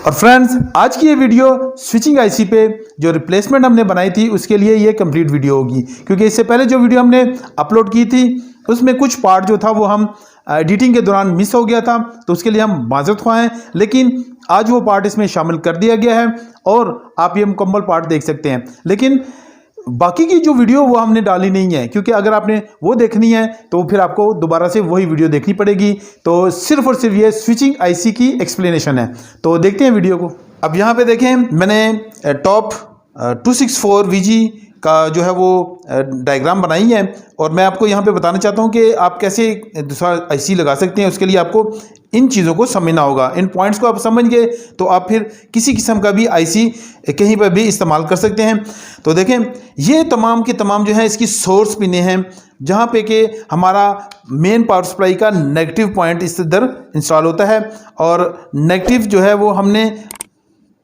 और फ्रेंड्स, आज की ये वीडियो स्विचिंग आईसी पे जो रिप्लेसमेंट हमने बनाई थी उसके लिए ये कंप्लीट वीडियो होगी, क्योंकि इससे पहले जो वीडियो हमने अपलोड की थी उसमें कुछ पार्ट जो था वो हम एडिटिंग के दौरान मिस हो गया था, तो उसके लिए हम माजरत ख्वाह हैं। लेकिन आज वो पार्ट इसमें शामिल कर दिया गया है और आप ये मुकम्मल पार्ट देख सकते हैं। लेकिन बाकी की जो वीडियो वो हमने डाली नहीं है, क्योंकि अगर आपने वो देखनी है तो फिर आपको दोबारा से वही वीडियो देखनी पड़ेगी। तो सिर्फ और सिर्फ ये स्विचिंग आईसी की एक्सप्लेनेशन है, तो देखते हैं वीडियो को। अब यहाँ पे देखें, मैंने टॉप 264 VG का जो है वो डायग्राम बनाई है और मैं आपको यहाँ पे बताना चाहता हूँ कि आप कैसे दूसरा आईसी लगा सकते हैं। उसके लिए आपको इन चीज़ों को समझना होगा। इन पॉइंट्स को आप समझ गए तो आप फिर किसी किस्म का भी आईसी कहीं पर भी इस्तेमाल कर सकते हैं। तो देखें, ये तमाम के तमाम जो है इसकी सोर्स पिनें हैं, जहाँ पे कि हमारा मेन पावर सप्लाई का नेगेटिव पॉइंट इस इधर इंस्टॉल होता है और नेगेटिव जो है वो हमने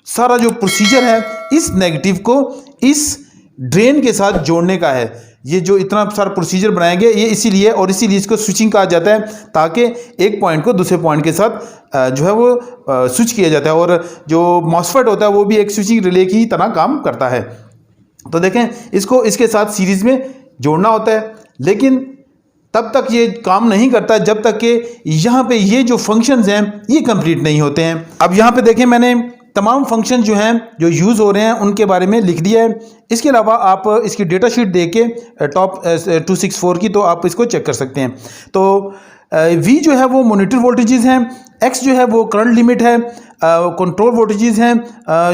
सारा जो प्रोसीजर है इस नेगेटिव को इस ड्रेन के साथ जोड़ने का है। ये जो इतना सारा प्रोसीजर बनाया गया ये इसीलिए, और इसीलिए इसको स्विचिंग कहा जाता है, ताकि एक पॉइंट को दूसरे पॉइंट के साथ जो है वो स्विच किया जाता है। और जो मॉसफेट होता है वो भी एक स्विचिंग रिले की तरह काम करता है। तो देखें, इसको इसके साथ सीरीज में जोड़ना होता है, लेकिन तब तक ये काम नहीं करता जब तक कि यहाँ पे ये जो फंक्शंस हैं ये कंप्लीट नहीं होते हैं। अब यहाँ पे देखें, मैंने तमाम फंक्शन जो हैं जो यूज़ हो रहे हैं उनके बारे में लिख दिया है। इसके अलावा आप इसकी डेटा शीट देख के टॉप 264 की तो आप इसको चेक कर सकते हैं। तो V जो है वो मॉनिटर वोल्टेजेस हैं, X जो है वो करंट लिमिट है, कंट्रोल वोल्टेजेस हैं,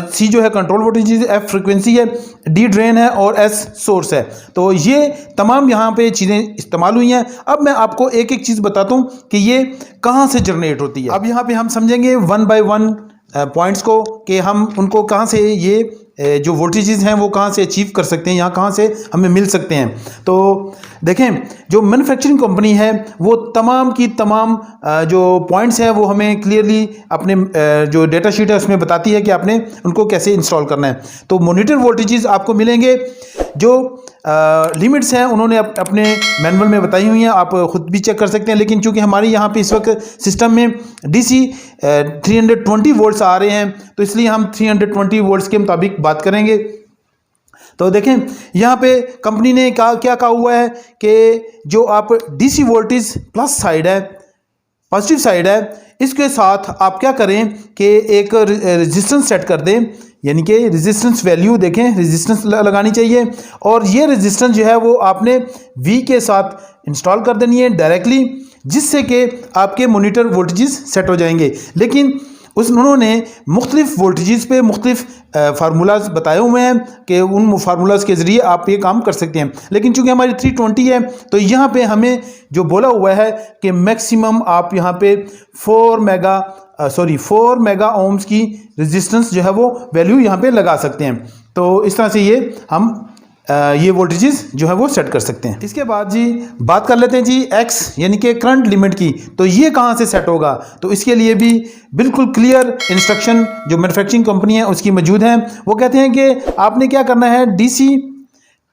C जो है कंट्रोल वोल्टेजेस, F फ्रीक्वेंसी है, D ड्रेन है और S सोर्स है। तो ये तमाम यहाँ पे चीज़ें इस्तेमाल हुई हैं। अब मैं आपको एक एक चीज़ बताता हूँ कि ये कहाँ से जनरेट होती है। अब यहाँ पे हम समझेंगे 1 बाय 1 पॉइंट्स को कि हम उनको कहाँ से ये जो वोल्टेजेस हैं वो कहाँ से अचीव कर सकते हैं, यहाँ कहाँ से हमें मिल सकते हैं। तो देखें, जो मैन्युफैक्चरिंग कंपनी है वो तमाम की तमाम जो पॉइंट्स हैं वो हमें क्लियरली अपने जो डेटा शीट है उसमें बताती है कि आपने उनको कैसे इंस्टॉल करना है। तो मॉनिटर वोल्टेजेस आपको मिलेंगे, जो लिमिट्स हैं उन्होंने अपने मैनुअल में बताई हुई हैं, आप ख़ुद भी चेक कर सकते हैं। लेकिन चूंकि हमारे यहाँ पे इस वक्त सिस्टम में DC 320 वोल्ट्स आ रहे हैं, तो इसलिए हम 320 वोल्ट्स के मुताबिक बात करेंगे। तो देखें, यहाँ पे कंपनी ने क्या कहा हुआ है कि जो आप DC वोल्टेज प्लस साइड है, पॉजिटिव साइड है, इसके साथ आप क्या करें कि एक रेजिस्टेंस सेट कर दें, यानी कि रेजिस्टेंस वैल्यू देखें, रेजिस्टेंस लगानी चाहिए और ये रेजिस्टेंस जो है वो आपने V के साथ इंस्टॉल कर देनी है डायरेक्टली, जिससे कि आपके मॉनिटर वोल्टेजेस सेट हो जाएंगे। लेकिन उन्होंने मुख्तलिफ वोल्टेजेस पे मुख्तलिफ फार्मूलाज बताए हुए हैं कि उन फार्मूलाज के ज़रिए आप ये काम कर सकते हैं। लेकिन चूंकि हमारी 320 है तो यहाँ पे हमें जो बोला हुआ है कि मैक्सिमम आप यहाँ पे 4 मेगा ओम्स की रेजिस्टेंस जो है वो वैल्यू यहाँ पे लगा सकते हैं। तो इस तरह से ये हम ये वोल्टेजेस जो है वो सेट कर सकते हैं। इसके बाद जी बात कर लेते हैं जी X यानी कि करंट लिमिट की। तो ये कहाँ से सेट होगा, तो इसके लिए भी बिल्कुल क्लियर इंस्ट्रक्शन जो मैन्युफैक्चरिंग कंपनी है उसकी मौजूद है। वो कहते हैं कि आपने क्या करना है, DC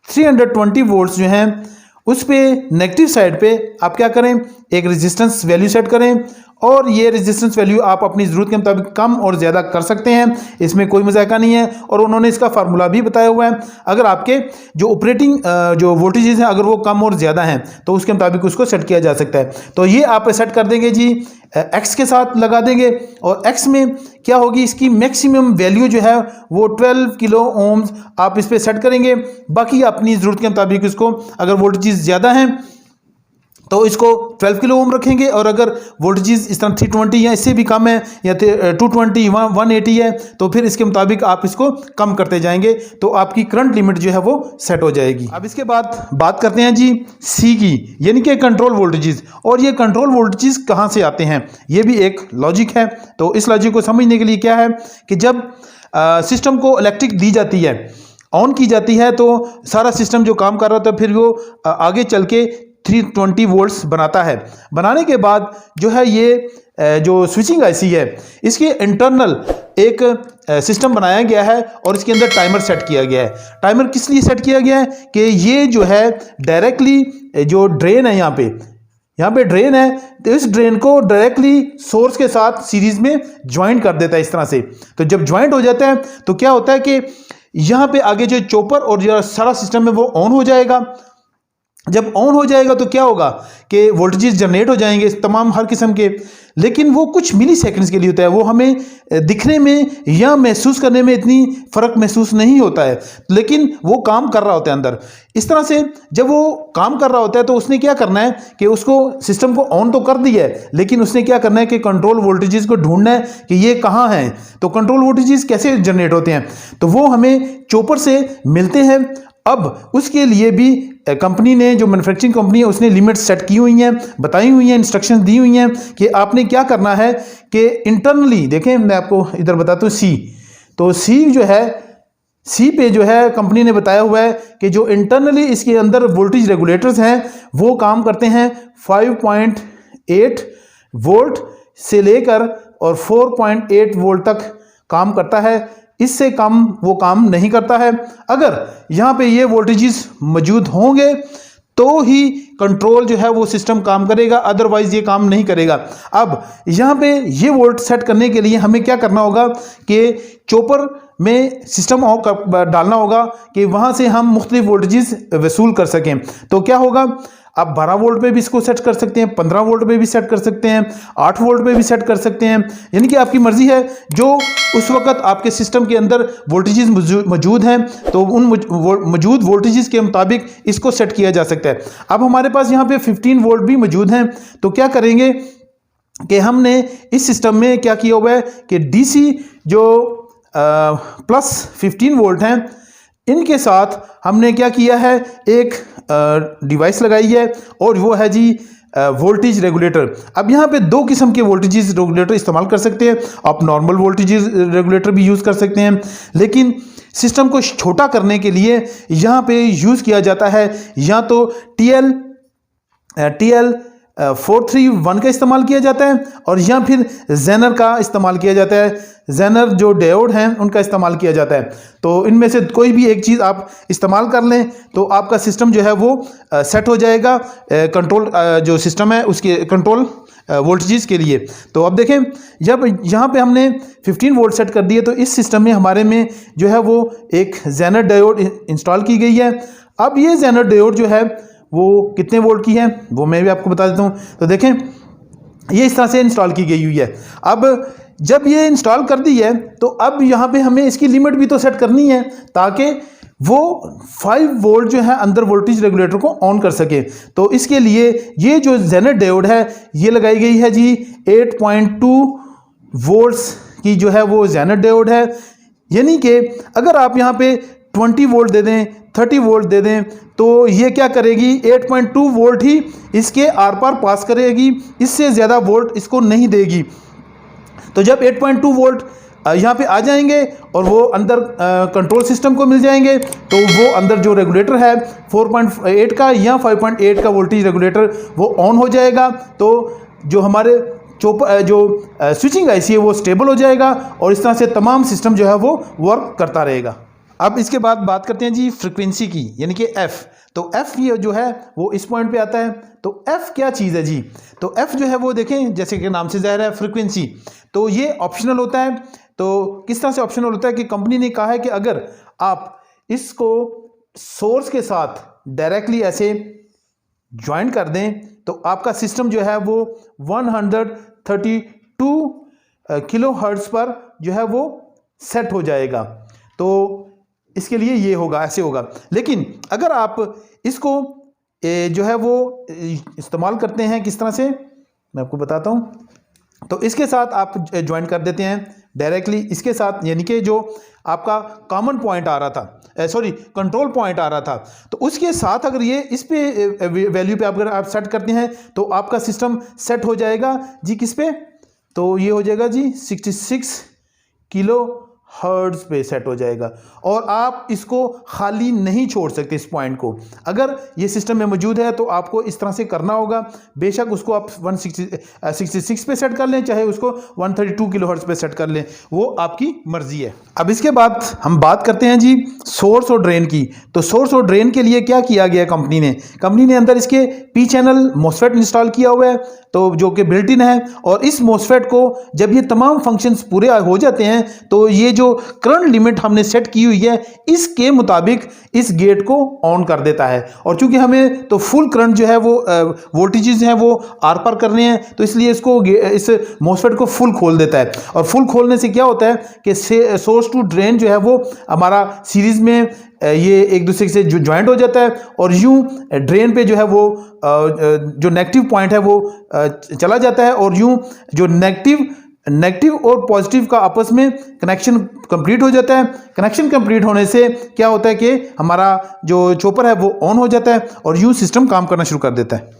320 वोल्ट्स जो हैं उस पे नेगेटिव साइड पे आप क्या करें, एक रेजिस्टेंस वैल्यू सेट करें और ये रेजिस्टेंस वैल्यू आप अपनी ज़रूरत के मुताबिक कम और ज़्यादा कर सकते हैं, इसमें कोई मजाका नहीं है। और उन्होंने इसका फार्मूला भी बताया हुआ है। अगर आपके जो ऑपरेटिंग जो वोल्टेजेस हैं अगर वो कम और ज़्यादा हैं तो उसके मुताबिक उसको सेट किया जा सकता है। तो ये आप सेट कर देंगे जी, X के साथ लगा देंगे और X में क्या होगी, इसकी मैक्सिमम वैल्यू जो है वो 12 किलो ओम्स आप इस पर सेट करेंगे। बाकी अपनी ज़रूरत के मुताबिक इसको, अगर वोल्टेजेस ज़्यादा हैं तो इसको 12 किलो ओम रखेंगे, और अगर वोल्टेजेस इस तरह 320 या इससे भी कम है या 220 180 है तो फिर इसके मुताबिक आप इसको कम करते जाएंगे, तो आपकी करंट लिमिट जो है वो सेट हो जाएगी। अब इसके बाद बात करते हैं जी C की, यानी कि कंट्रोल वोल्टेजेस। और ये कंट्रोल वोल्टेजेस कहाँ से आते हैं, ये भी एक लॉजिक है। तो इस लॉजिक को समझने के लिए क्या है कि जब सिस्टम को इलेक्ट्रिक दी जाती है, ऑन की जाती है, तो सारा सिस्टम जो काम कर रहा था फिर वो आगे चल के 320 वोल्ट्स बनाता है। बनाने के बाद जो है ये जो स्विचिंग आईसी है इसके इंटरनल एक सिस्टम बनाया गया है और इसके अंदर टाइमर सेट किया गया है। टाइमर किस लिए सेट किया गया है कि ये जो है डायरेक्टली जो ड्रेन है यहाँ पे, यहाँ पे ड्रेन है, तो इस ड्रेन को डायरेक्टली सोर्स के साथ सीरीज में ज्वाइंट कर देता है इस तरह से। तो जब ज्वाइंट हो जाता है तो क्या होता है कि यहाँ पे आगे जो चॉपर और जो सारा सिस्टम है वो ऑन हो जाएगा। जब ऑन हो जाएगा तो क्या होगा कि वोल्टेजेस जनरेट हो जाएंगे तमाम हर किस्म के, लेकिन वो कुछ मिली सेकेंड्स के लिए होता है, वो हमें दिखने में या महसूस करने में इतनी फ़र्क महसूस नहीं होता है, लेकिन वो काम कर रहा होता है अंदर। इस तरह से जब वो काम कर रहा होता है तो उसने क्या करना है कि उसको सिस्टम को ऑन तो कर दिया है, लेकिन उसने क्या करना है कि कंट्रोल वोल्टेजेस को ढूंढना है कि ये कहाँ हैं। तो कंट्रोल वोल्टेजेस कैसे जनरेट होते हैं, तो वो हमें चॉपर से मिलते हैं। अब उसके लिए भी कंपनी ने, जो मैन्युफैक्चरिंग कंपनी है, उसने लिमिट्स सेट की हुई हैं, बताई हुई हैं, इंस्ट्रक्शंस दी हुई हैं कि आपने क्या करना है कि इंटरनली देखें, मैं आपको इधर बताता हूँ सी। तो सी जो है, सी पे जो है कंपनी ने बताया हुआ है कि जो इंटरनली इसके अंदर वोल्टेज रेगुलेटर्स हैं वो काम करते हैं 5.8 वोल्ट से लेकर और 4.8 वोल्ट तक काम करता है। इससे कम वो काम नहीं करता है। अगर यहाँ पे ये वोल्टेजेस मौजूद होंगे तो ही कंट्रोल जो है वो सिस्टम काम करेगा, अदरवाइज ये काम नहीं करेगा। अब यहाँ पे ये वोल्ट सेट करने के लिए हमें क्या करना होगा कि चॉपर में सिस्टम डालना होगा कि वहाँ से हम मुख्तलिफ वोल्टेजेस वसूल कर सकें। तो क्या होगा, आप 12 वोल्ट पे भी इसको सेट कर सकते हैं, 15 वोल्ट पे भी सेट कर सकते हैं, 8 वोल्ट पे भी सेट कर सकते हैं, यानी कि आपकी मर्जी है। जो उस वक्त आपके सिस्टम के अंदर वोल्टेजेस मौजूद हैं तो उन मौजूद वोल्टेजेस के मुताबिक इसको सेट किया जा सकता है। अब हमारे पास यहाँ पे 15 वोल्ट भी मौजूद हैं, तो क्या करेंगे कि हमने इस सिस्टम में क्या किया हुआ है कि डीसी जो प्लस 15 वोल्ट हैं इनके साथ हमने क्या किया है, एक डिवाइस लगाई है और वो है जी वोल्टेज रेगुलेटर। अब यहाँ पे दो किस्म के वोल्टेज रेगुलेटर इस्तेमाल कर सकते हैं। आप नॉर्मल वोल्टेज रेगुलेटर भी यूज़ कर सकते हैं, लेकिन सिस्टम को छोटा करने के लिए यहाँ पे यूज़ किया जाता है या तो TL 431 का इस्तेमाल किया जाता है और या फिर जेनर का इस्तेमाल किया जाता है। जेनर जो डायोड हैं उनका इस्तेमाल किया जाता है। तो इनमें से कोई भी एक चीज़ आप इस्तेमाल कर लें तो आपका सिस्टम जो है वो सेट हो जाएगा कंट्रोल जो सिस्टम है उसके कंट्रोल वोल्टेजेस के लिए। तो अब देखें, जब यहाँ पे हमने 15 वोल्ट सेट कर दिए तो इस सिस्टम में हमारे में जो है वो एक जेनर डायोड इंस्टॉल की गई है। अब ये जेनर डायोड जो है वो कितने वोल्ट की है वो मैं भी आपको बता देता हूँ। तो देखें, ये इस तरह से इंस्टॉल की गई हुई है। अब जब ये इंस्टॉल कर दी है तो अब यहाँ पे हमें इसकी लिमिट भी तो सेट करनी है ताकि वो 5 वोल्ट जो है अंदर वोल्टेज रेगुलेटर को ऑन कर सके। तो इसके लिए ये जो जेनर डायोड है ये लगाई गई है जी 8.2 वोल्ट्स की जो है वो जेनर डायोड है। यानी कि अगर आप यहाँ पे 20 वोल्ट दे दें, 30 वोल्ट दे दें तो ये क्या करेगी, 8.2 वोल्ट ही इसके आर पार पास करेगी, इससे ज़्यादा वोल्ट इसको नहीं देगी। तो जब 8.2 वोल्ट यहाँ पे आ जाएंगे और वो अंदर कंट्रोल सिस्टम को मिल जाएंगे तो वो अंदर जो रेगुलेटर है 4.8 का या 5.8 का वोल्टेज रेगुलेटर वो ऑन हो जाएगा। तो जो हमारे जो स्विचिंग आईसी है वो स्टेबल हो जाएगा और इस तरह से तमाम सिस्टम जो है वो वर्क करता रहेगा। अब इसके बाद बात करते हैं जी फ्रीक्वेंसी की, यानी कि F। तो F ये जो है वो इस पॉइंट पे आता है। तो F क्या चीज़ है जी, तो F जो है वो देखें जैसे कि नाम से ज़ाहिर है फ्रीक्वेंसी। तो ये ऑप्शनल होता है। तो किस तरह से ऑप्शनल होता है कि कंपनी ने कहा है कि अगर आप इसको सोर्स के साथ डायरेक्टली ऐसे ज्वाइन कर दें तो आपका सिस्टम जो है वो 132 किलोहर्ट्ज़ पर जो है वो सेट हो जाएगा। तो इसके लिए ये होगा, ऐसे होगा। लेकिन अगर आप इसको जो है वो इस्तेमाल करते हैं किस तरह से मैं आपको बताता हूँ। तो इसके साथ आप ज्वाइन कर देते हैं डायरेक्टली इसके साथ, यानी कि जो आपका कॉमन पॉइंट आ रहा था, सॉरी कंट्रोल पॉइंट आ रहा था, तो उसके साथ अगर ये इस पे वैल्यू पे अगर आप सेट करते हैं तो आपका सिस्टम सेट हो जाएगा जी किस पे, तो ये हो जाएगा जी 66 किलो हर्ट्ज पे सेट हो जाएगा और आप इसको खाली नहीं छोड़ सकते इस पॉइंट को। अगर ये सिस्टम में मौजूद है तो आपको इस तरह से करना होगा। बेशक उसको आप 166 पे सेट कर लें, चाहे उसको 132 किलोहर्ट्ज पे सेट कर लें, वो आपकी मर्जी है। अब इसके बाद हम बात करते हैं जी सोर्स और ड्रेन की। तो सोर्स और ड्रेन के लिए क्या किया गया कंपनी ने अंदर इसके पी चैनल मोसफेट इंस्टॉल किया हुआ है, तो जो कि बिल्ट इन है। और इस मोसफेट को जब ये तमाम फंक्शंस पूरे हो जाते हैं तो ये जो करंट लिमिट हमने सेट की हुई है इसके मुताबिक इस गेट को ऑन कर देता है। और चूंकि हमें तो फुल करंट जो है वो वोल्टेजेस हैं वो आर पार करने हैं, तो इसलिए इसको इस मोसफेट को फुल खोल देता है। और फुल खोलने से क्या होता है कि सोर्स टू ड्रेन जो है वो हमारा सीरीज में ये एक दूसरे से ज्वाइंट हो जाता है और यूं ड्रेन पे जो है वो जो नेगेटिव पॉइंट है वो चला जाता है और यूं जो नेगेटिव और पॉजिटिव का आपस में कनेक्शन कंप्लीट हो जाता है। कनेक्शन कंप्लीट होने से क्या होता है कि हमारा जो चॉपर है वो ऑन हो जाता है और यूं सिस्टम काम करना शुरू कर देता है।